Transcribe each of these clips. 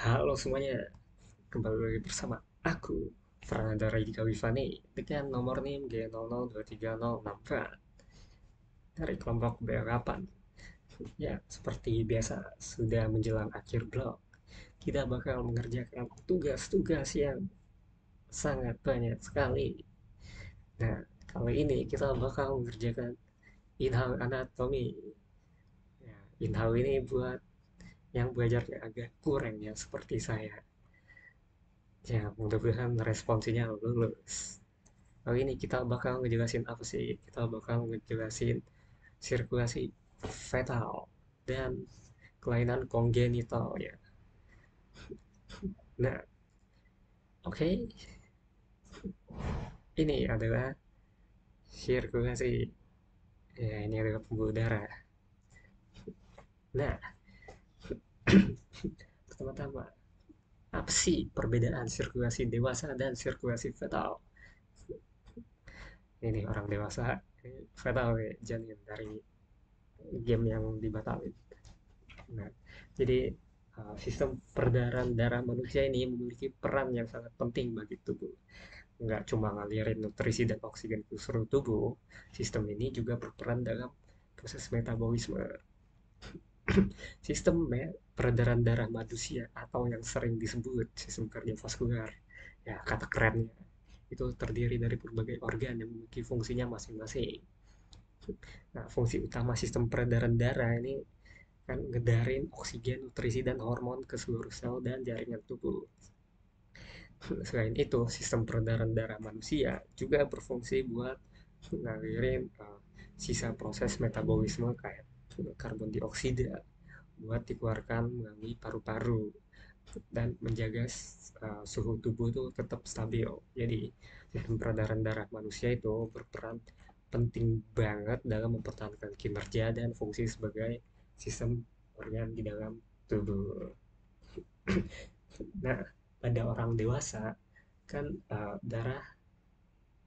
Halo semuanya, kembali lagi bersama aku, Fernanda Radika Wivani, dengan nomor NIM G002306 dari kelompok B8. Ya, seperti biasa, sudah menjelang akhir blok. Kita bakal mengerjakan tugas-tugas yang sangat banyak sekali. Nah, kali ini kita bakal mengerjakan inhal anatomi. Ya, inhal ini buat yang belajarnya agak kurang ya, seperti saya. Ya, mudah-mudahan responsinya lulus. Kali ini kita bakal ngejelasin apa sih? Kita bakal ngejelasin sirkulasi fetal dan kelainan kongenital ya. Nah, oke, ini adalah sirkulasi. Ya, ini adalah pembuluh darah. Nah, pertama-tama, apa sih perbedaan sirkulasi dewasa dan sirkulasi fetal? Ini orang dewasa, ini fetal ya, janin dari game yang dibatalin. Nah, jadi sistem peredaran darah manusia ini memiliki peran yang sangat penting bagi tubuh. Nggak cuma ngalirin nutrisi dan oksigen ke seluruh tubuh, sistem ini juga berperan dalam proses metabolisme. Sistem peredaran darah manusia atau yang sering disebut sistem kardiovaskular, ya kata kerennya, itu terdiri dari berbagai organ yang memiliki fungsinya masing-masing. Nah, fungsi utama sistem peredaran darah ini kan ngedarin oksigen, nutrisi, dan hormon ke seluruh sel dan jaringan tubuh. Selain itu, sistem peredaran darah manusia juga berfungsi buat ngalirin sisa proses metabolisme kayak karbon dioksida buat dikeluarkan melalui paru-paru dan menjaga suhu tubuh itu tetap stabil. Jadi, sistem peredaran darah manusia itu berperan penting banget dalam mempertahankan kinerja dan fungsi sebagai sistem organ di dalam tubuh. Nah, pada orang dewasa kan darah,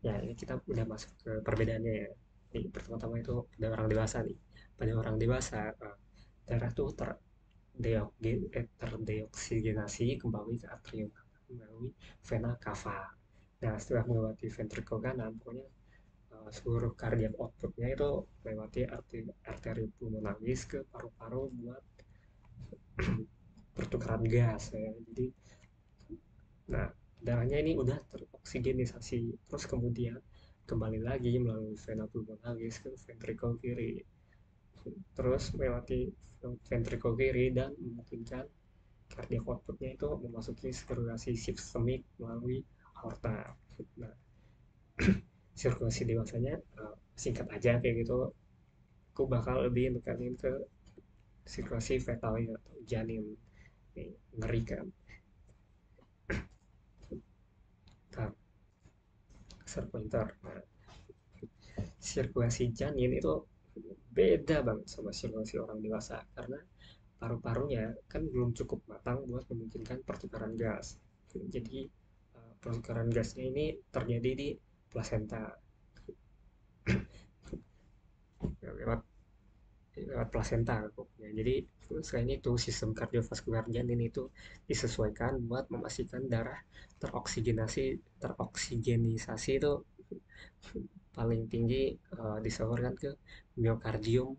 ya ini kita udah masuk ke perbedaannya ya. Ini pertama-tama itu pada orang dewasa nih. Pada orang dewasa darah tuh terdioksigenasi kembali ke atrium melalui vena cava. Nah, setelah melewati ventrikel kanan, pokoknya seluruh cardiac outputnya itu melewati arteri pulmonalis ke paru-paru buat pertukaran gas ya. Jadi, nah, darahnya ini udah teroksigenisasi, terus kemudian kembali lagi melalui vena pulmonalis ke ventrikel kiri, terus melewati ventrikel kiri dan memungkinkan cardiac outputnya itu memasuki sirkulasi sistemik melalui aorta. Nah, sirkulasi dewasanya singkat aja kayak gitu, aku bakal lebih nekanin ke sirkulasi fetal ya, atau janin. Nih, ngeri kan. Nah, pointer. Nah, sirkulasi janin itu beda banget sama sirkulasi orang dewasa karena paru-parunya kan belum cukup matang buat memungkinkan pertukaran gas. Jadi pertukaran gasnya ini terjadi di plasenta lewat lewat plasenta pokoknya. Jadi selain itu sistem kardiovaskular janin itu disesuaikan buat memastikan darah teroksigenisasi itu paling tinggi disalurkan ke miokardium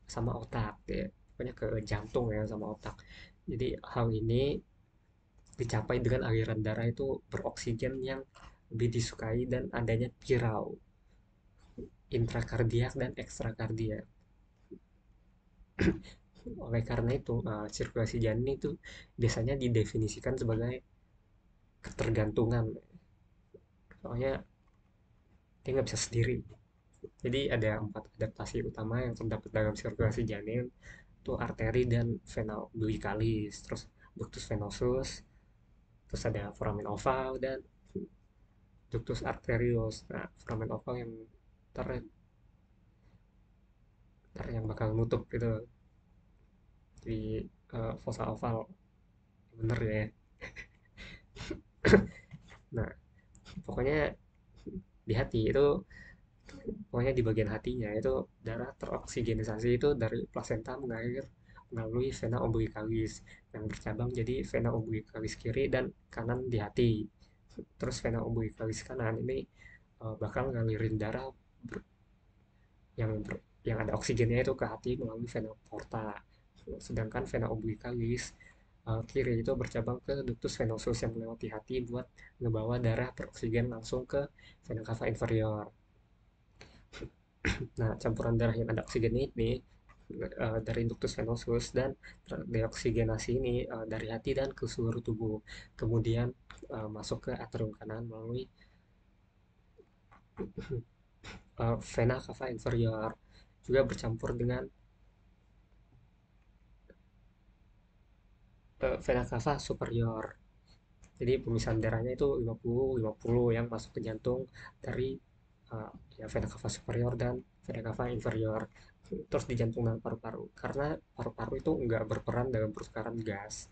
sama otak ya, pokoknya ke jantung ya sama otak. Jadi hal ini dicapai dengan aliran darah itu beroksigen yang lebih disukai dan adanya viral intrakardiak dan ekstrakardiak. Oleh karena itu sirkulasi janin itu biasanya didefinisikan sebagai ketergantungan, soalnya dia nggak bisa sendiri. Jadi ada 4 adaptasi utama yang terdapat dalam sirkulasi janin, itu arteri dan vena umbilikalis, terus ductus venosus, terus ada foramen oval dan ductus arterius. Nah, foramen oval yang ter, yang bakal nutup gitu di fossa oval, bener ya. Nah, pokoknya di hati itu, pokoknya di bagian hatinya itu darah teroksigenisasi itu dari plasenta mengalir melalui vena umbilikalis yang bercabang jadi vena umbilikalis kiri dan kanan di hati. Terus vena umbilikalis kanan ini bakal ngalirin darah yang ada oksigennya itu ke hati melalui vena porta. Sedangkan vena umbilikalis kiri itu bercabang ke ductus venosus yang melewati hati buat ngebawa darah beroksigen langsung ke vena cava inferior. Nah, campuran darah yang ada oksigen ini dari ductus venosus dan deoksigenasi ini dari hati dan ke seluruh tubuh. Kemudian masuk ke atrium kanan melalui vena cava inferior, juga bercampur dengan vena cava superior. Jadi pemisahan darahnya itu 50-50 yang masuk ke jantung dari ya vena cava superior dan vena cava inferior. Terus di jantung dan paru-paru. Karena paru-paru itu nggak berperan dalam pertukaran gas.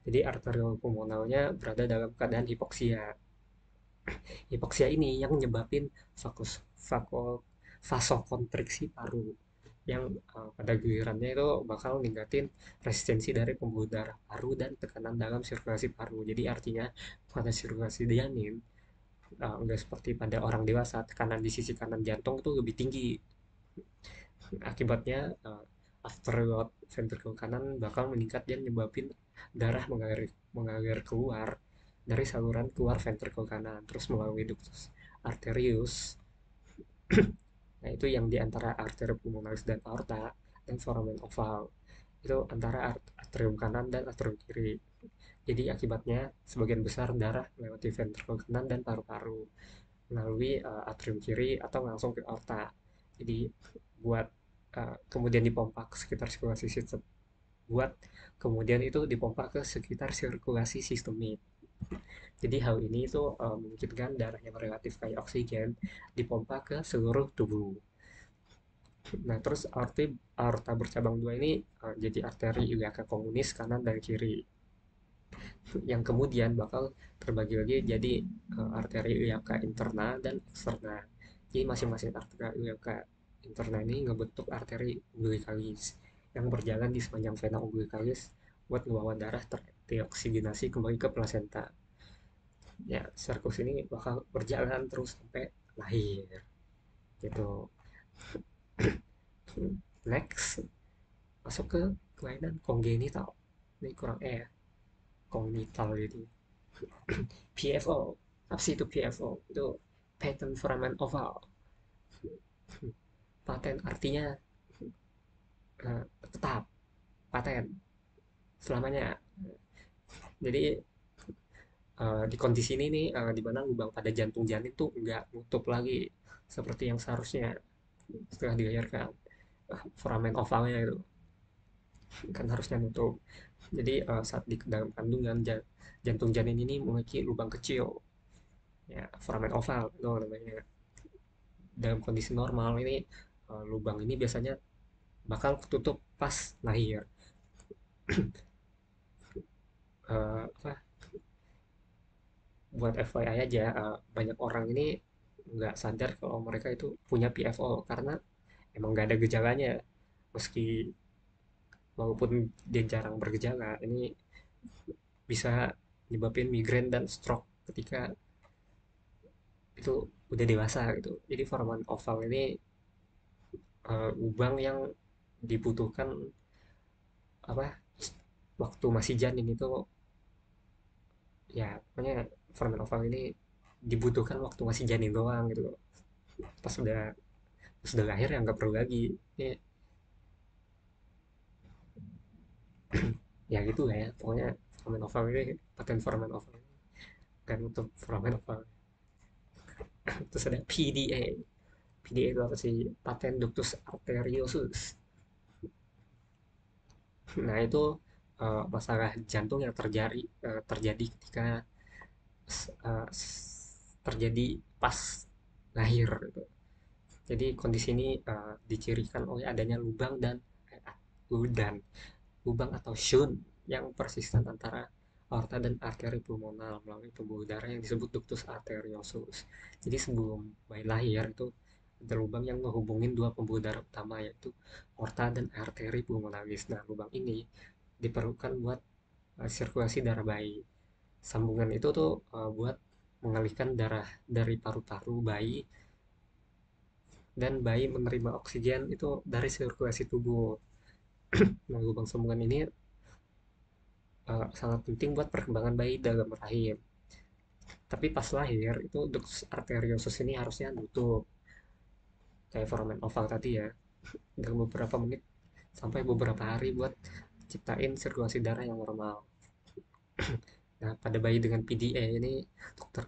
Jadi arteriol pulmonalnya berada dalam keadaan hipoksia. Hipoksia ini yang nyebabin vasokonstriksi paru yang pada gilirannya itu bakal ningkatin resistensi dari pembuluh darah paru dan tekanan dalam sirkulasi paru. Jadi artinya pada sirkulasi janin nggak seperti pada orang dewasa, tekanan di sisi kanan jantung itu lebih tinggi. Akibatnya afterload ventricle kanan bakal meningkat dan nyebabin darah mengalir keluar dari saluran keluar ventricle kanan terus melalui ductus arterius. Nah, itu yang di antara arteri pulmonalis dan aorta dan foramen oval. Itu antara atrium kanan dan atrium kiri. Jadi akibatnya sebagian besar darah melewati ventricle kanan dan paru-paru melalui atrium kiri atau langsung ke aorta. Jadi buat kemudian dipompa ke sekitar sirkulasi sistem buat kemudian itu dipompa ke sekitar sirkulasi sistemik. Jadi hal ini itu memungkinkan darah yang relatif kaya oksigen dipompa ke seluruh tubuh. Nah, terus aorta bercabang dua ini jadi arteri iliaka komunis kanan dan kiri, yang kemudian bakal terbagi lagi jadi arteri iliaka interna dan eksterna. Jadi masing-masing arteri iliaka interna ini ngebentuk arteri umbilikalis yang berjalan di sepanjang vena umbilikalis buat ngebawa darah terdeoksigenasi kembali ke plasenta. Ya, sirkus ini bakal berjalan terus sampai lahir gitu. Next, masuk ke kelainan kongenital. Ini kurang ya, kognital gitu. PFO, apa sih itu PFO? Itu patent foramen oval. Paten artinya tetap, paten selamanya. Jadi di kondisi ini nih di mana lubang pada jantung janin tuh nggak nutup lagi seperti yang seharusnya setelah dilahirkan. Foramen ovalnya itu kan harusnya nutup. Jadi saat di dalam kandungan jantung janin ini memiliki lubang kecil, ya foramen oval itu namanya. Dalam kondisi normal ini lubang ini biasanya bakal tutup pas lahir. Apa, buat FYI aja, banyak orang ini nggak sadar kalau mereka itu punya PFO karena emang nggak ada gejalanya. Meski walaupun dia jarang bergejala, ini bisa nyebabin migrain dan stroke ketika itu udah dewasa gitu. Jadi foramen oval ini lubang yang dibutuhkan apa waktu masih janin itu, ya pokoknya foramen oval ini dibutuhkan waktu masih janin doang gitu. Pas udah lahir ya nggak perlu lagi ya, ya gitu lah ya pokoknya. Foramen oval ini, paten foramen oval kan untuk foramen oval. Terus ada PDA. PDA itu apa sih? Paten ductus arteriosus. Nah, itu masalah jantung yang terjadi ketika uh, terjadi pas lahir gitu. Jadi kondisi ini dicirikan oleh adanya dan lubang atau shunt yang persisten antara aorta dan arteri pulmonal melalui pembuluh darah yang disebut ductus arteriosus. Jadi sebelum bayi lahir itu ada lubang yang menghubungin dua pembuluh darah utama yaitu aorta dan arteri pulmonalis. Nah, lubang ini diperlukan buat sirkulasi darah bayi. Sambungan itu tuh buat mengalihkan darah dari paru-paru bayi dan bayi menerima oksigen itu dari sirkulasi tubuh. Nah, lubang sambungan ini sangat penting buat perkembangan bayi dalam rahim. Tapi pas lahir itu ductus arteriosus ini harusnya nutup kayak foramen oval tadi ya dalam beberapa menit sampai beberapa hari buat ciptain sirkulasi darah yang normal. Nah, pada bayi dengan PDA ini dokter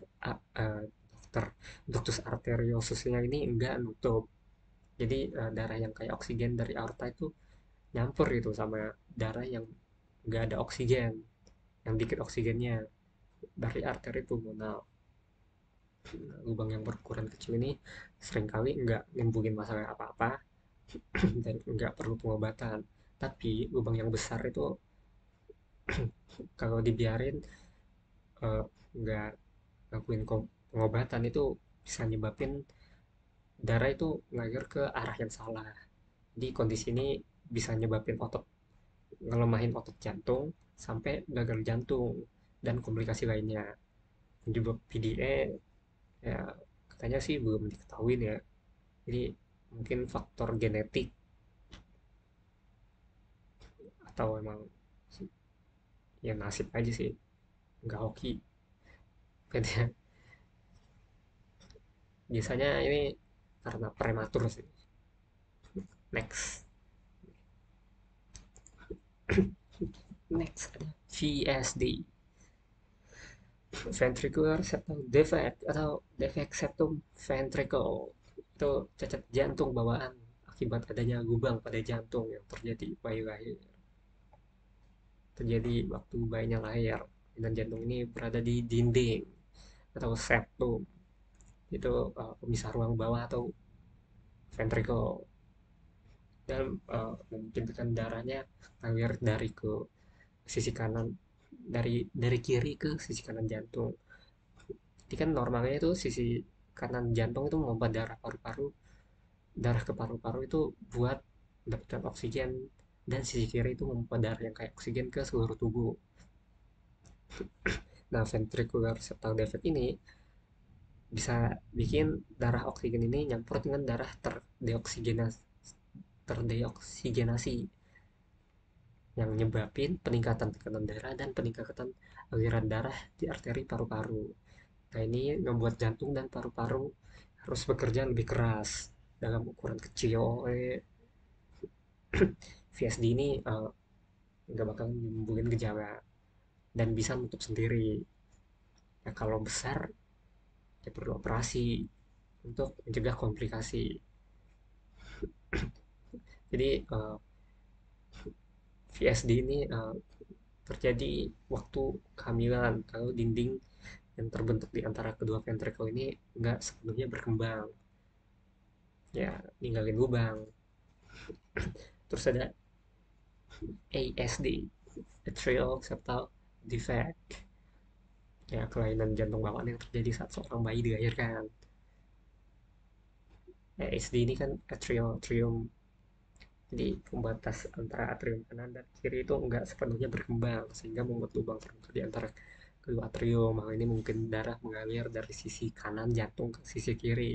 dokter ductus arteriosusnya ini enggak nutup. Jadi darah yang kayak oksigen dari aorta itu nyampur gitu sama darah yang enggak ada oksigen, yang dikit oksigennya dari arteri pulmonal. Lubang yang berukuran kecil ini seringkali enggak nimbulin masalah apa-apa dan enggak perlu pengobatan. Tapi lubang yang besar itu kalau dibiarin eh, nggak lakuin pengobatan itu bisa nyebabin darah itu ngalir ke arah yang salah. Jadi kondisi ini bisa nyebabin otot ngelemahin otot jantung sampai gagal jantung dan komplikasi lainnya. Juga PDA ya katanya sih belum diketahui ya. Jadi mungkin faktor genetik atau emang ya nasib aja sih nggak hoki. Biasanya ini karena prematur sih. Next. Next ada VSD, ventricular septal defect atau defect septum ventricle. Itu cacat jantung bawaan akibat adanya lubang pada jantung yang terjadi bayi lahir. Terjadi waktu bayinya lahir dan jantung ini berada di dinding atau septum. Itu pemisah ruang bawah atau ventricle dan memungkinkan darahnya mengalir dari ke sisi kanan dari kiri ke sisi kanan jantung. Jadi kan normalnya itu sisi kanan jantung itu memompa darah ke paru-paru itu buat mendapatkan oksigen dan sisi kiri itu memompa darah yang kayak oksigen ke seluruh tubuh. Nah, ventricular septal defect ini bisa bikin darah oksigen ini nyampur dengan darah terdeoksigenasi yang nyebabin peningkatan tekanan darah dan peningkatan aliran darah di arteri paru-paru. Nah, ini membuat jantung dan paru-paru harus bekerja lebih keras dalam ukuran kecil. VSD ini nggak bakal menimbulkan gejala dan bisa nutup sendiri. Ya, kalau besar ya perlu operasi untuk mencegah komplikasi. Jadi VSD ini terjadi waktu kehamilan kalau dinding yang terbentuk di antara kedua ventricle ini nggak sepenuhnya berkembang, ya ninggalin lubang. Terus ada ASD, atrial septal defect, ya kelainan jantung bawaan yang terjadi saat seorang bayi dilahirkan. ASD ini kan atrium, jadi pembatas antara atrium kanan dan kiri itu enggak sepenuhnya berkembang sehingga membuat lubang terbentuk di antara kedua atrium. Hal ini mungkin darah mengalir dari sisi kanan jantung ke sisi kiri,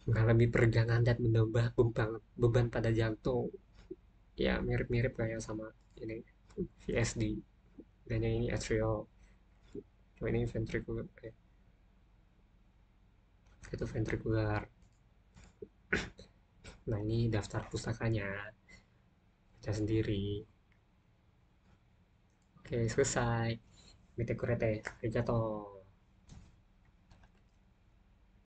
mengalami peregangan dan menambah beban pada jantung. Ya mirip-mirip kayak sama ini VSD dan yang ini atrial, ini ventricular, itu ventricular. Nah, ini daftar pustakanya, baca sendiri. Oke, selesai. Mite kurete, arigato.